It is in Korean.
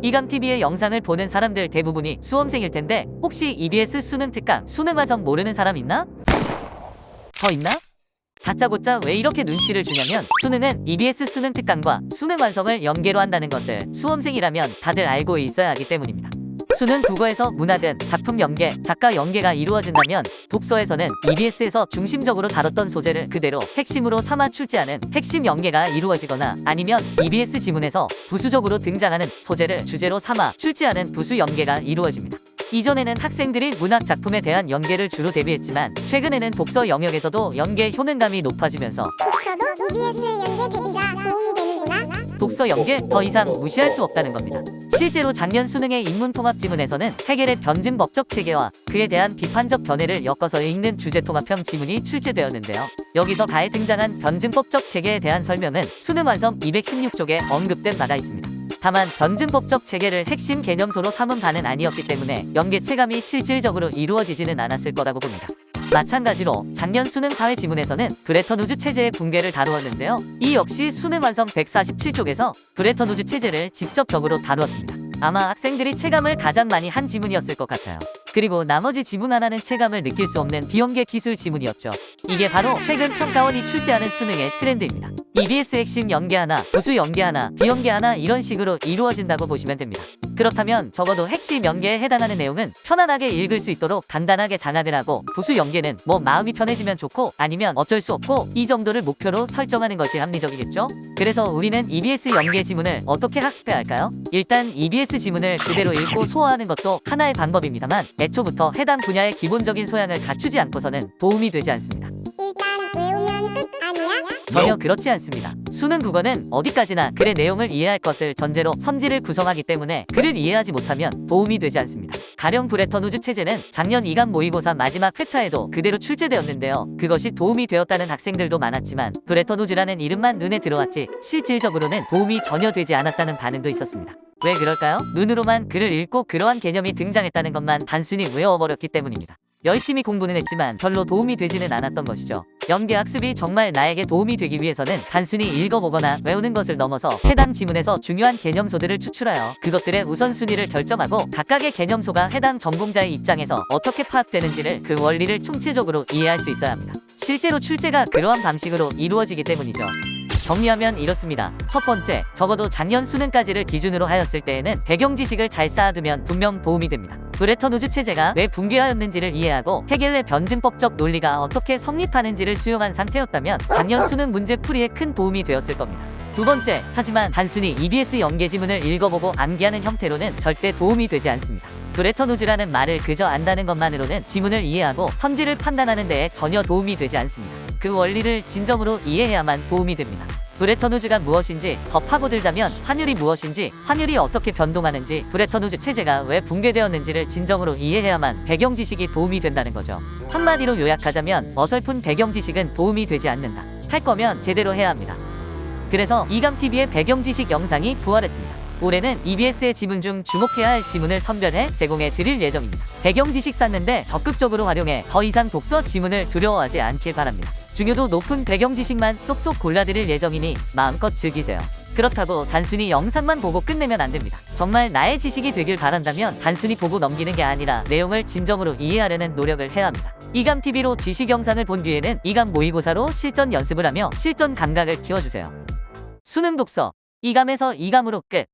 이감TV의 영상을 보는 사람들 대부분이 수험생일 텐데 혹시 EBS 수능 특강, 수능 과정 모르는 사람 있나? 더 있나? 다짜고짜 왜 이렇게 눈치를 주냐면 수능은 EBS 수능 특강과 수능 완성을 연계로 한다는 것을 수험생이라면 다들 알고 있어야 하기 때문입니다. 수능 국어에서 문화든 작품 연계, 작가 연계가 이루어진다면 독서에서는 EBS에서 중심적으로 다뤘던 소재를 그대로 핵심으로 삼아 출제하는 핵심 연계가 이루어지거나 아니면 EBS 지문에서 부수적으로 등장하는 소재를 주제로 삼아 출제하는 부수 연계가 이루어집니다. 이전에는 학생들이 문학 작품에 대한 연계를 주로 대비했지만 최근에는 독서 영역에서도 연계 효능감이 높아지면서 독서도 EBS 연계 대비가 도움이 되는구나. 독서 연계 더 이상 무시할 수 없다는 겁니다. 실제로 작년 수능의 인문통합지문에서는 해겔의 변증법적 체계와 그에 대한 비판적 견해를 엮어서 읽는 주제통합형 지문이 출제되었는데요. 여기서 가에 등장한 변증법적 체계에 대한 설명은 수능 완성 216쪽에 언급된 바가 있습니다. 다만 변증법적 체계를 핵심 개념소로 삼은 바는 아니었기 때문에 연계 체감이 실질적으로 이루어지지는 않았을 거라고 봅니다. 마찬가지로 작년 수능 사회지문에서는 브레턴 우즈 체제의 붕괴를 다루었는데요. 이 역시 수능 완성 147쪽에서 브레턴 우즈 체제를 직접적으로 다루었습니다. 아마 학생들이 체감을 가장 많이 한 지문이었을 것 같아요. 그리고 나머지 지문 하나는 체감을 느낄 수 없는 비연계 기술 지문이었죠. 이게 바로 최근 평가원이 출제하는 수능의 트렌드입니다. EBS 핵심 연계 하나, 부수 연계 하나, 비연계 하나 이런 식으로 이루어진다고 보시면 됩니다. 그렇다면 적어도 핵심 연계에 해당하는 내용은 편안하게 읽을 수 있도록 간단하게 장악을 하고 부수 연계는 뭐 마음이 편해지면 좋고 아니면 어쩔 수 없고 이 정도를 목표로 설정하는 것이 합리적이겠죠? 그래서 우리는 EBS 연계 지문을 어떻게 학습해야 할까요? 일단 EBS 지문을 그대로 읽고 소화하는 것도 하나의 방법입니다만 애초부터 해당 분야의 기본적인 소양을 갖추지 않고서는 도움이 되지 않습니다. 일단 외우면 끝 아니야? 전혀 그렇지 않습니다. 수능 국어는 어디까지나 글의 내용을 이해할 것을 전제로 선지를 구성하기 때문에 글을 이해하지 못하면 도움이 되지 않습니다. 가령 브레턴 우즈 체제는 작년 2감 모의고사 마지막 회차에도 그대로 출제되었는데요. 그것이 도움이 되었다는 학생들도 많았지만 브레턴 우즈라는 이름만 눈에 들어왔지 실질적으로는 도움이 전혀 되지 않았다는 반응도 있었습니다. 왜 그럴까요? 눈으로만 글을 읽고 그러한 개념이 등장했다는 것만 단순히 외워버렸기 때문입니다. 열심히 공부는 했지만 별로 도움이 되지는 않았던 것이죠. 연계 학습이 정말 나에게 도움이 되기 위해서는 단순히 읽어보거나 외우는 것을 넘어서 해당 지문에서 중요한 개념소들을 추출하여 그것들의 우선순위를 결정하고 각각의 개념소가 해당 전공자의 입장에서 어떻게 파악되는지를 그 원리를 총체적으로 이해할 수 있어야 합니다. 실제로 출제가 그러한 방식으로 이루어지기 때문이죠. 정리하면 이렇습니다. 첫 번째, 적어도 작년 수능까지를 기준으로 하였을 때에는 배경 지식을 잘 쌓아두면 분명 도움이 됩니다. 브레턴 우즈 체제가 왜 붕괴하였는지를 이해하고 해겔의 변증법적 논리가 어떻게 성립하는지를 수용한 상태였다면 작년 수능 문제 풀이에 큰 도움이 되었을 겁니다. 두 번째, 하지만 단순히 EBS 연계 지문을 읽어보고 암기하는 형태로는 절대 도움이 되지 않습니다. 브레턴 우즈라는 말을 그저 안다는 것만으로는 지문을 이해하고 선지를 판단하는 데에 전혀 도움이 되지 않습니다. 그 원리를 진정으로 이해해야만 도움이 됩니다. 브레턴 우즈가 무엇인지 더 파고들자면 환율이 무엇인지, 환율이 어떻게 변동하는지, 브레턴 우즈 체제가 왜 붕괴되었는지를 진정으로 이해해야만 배경 지식이 도움이 된다는 거죠. 한마디로 요약하자면 어설픈 배경 지식은 도움이 되지 않는다. 할 거면 제대로 해야 합니다. 그래서 이감TV의 배경 지식 영상이 부활했습니다. 올해는 EBS의 지문 중 주목해야 할 지문을 선별해 제공해 드릴 예정입니다. 배경 지식 쌓는데 적극적으로 활용해 더 이상 독서 지문을 두려워하지 않길 바랍니다. 중요도 높은 배경 지식만 쏙쏙 골라드릴 예정이니 마음껏 즐기세요. 그렇다고 단순히 영상만 보고 끝내면 안 됩니다. 정말 나의 지식이 되길 바란다면 단순히 보고 넘기는 게 아니라 내용을 진정으로 이해하려는 노력을 해야 합니다. 이감TV로 지식 영상을 본 뒤에는 이감 모의고사로 실전 연습을 하며 실전 감각을 키워주세요. 수능 독서 이감에서 이감으로 끝.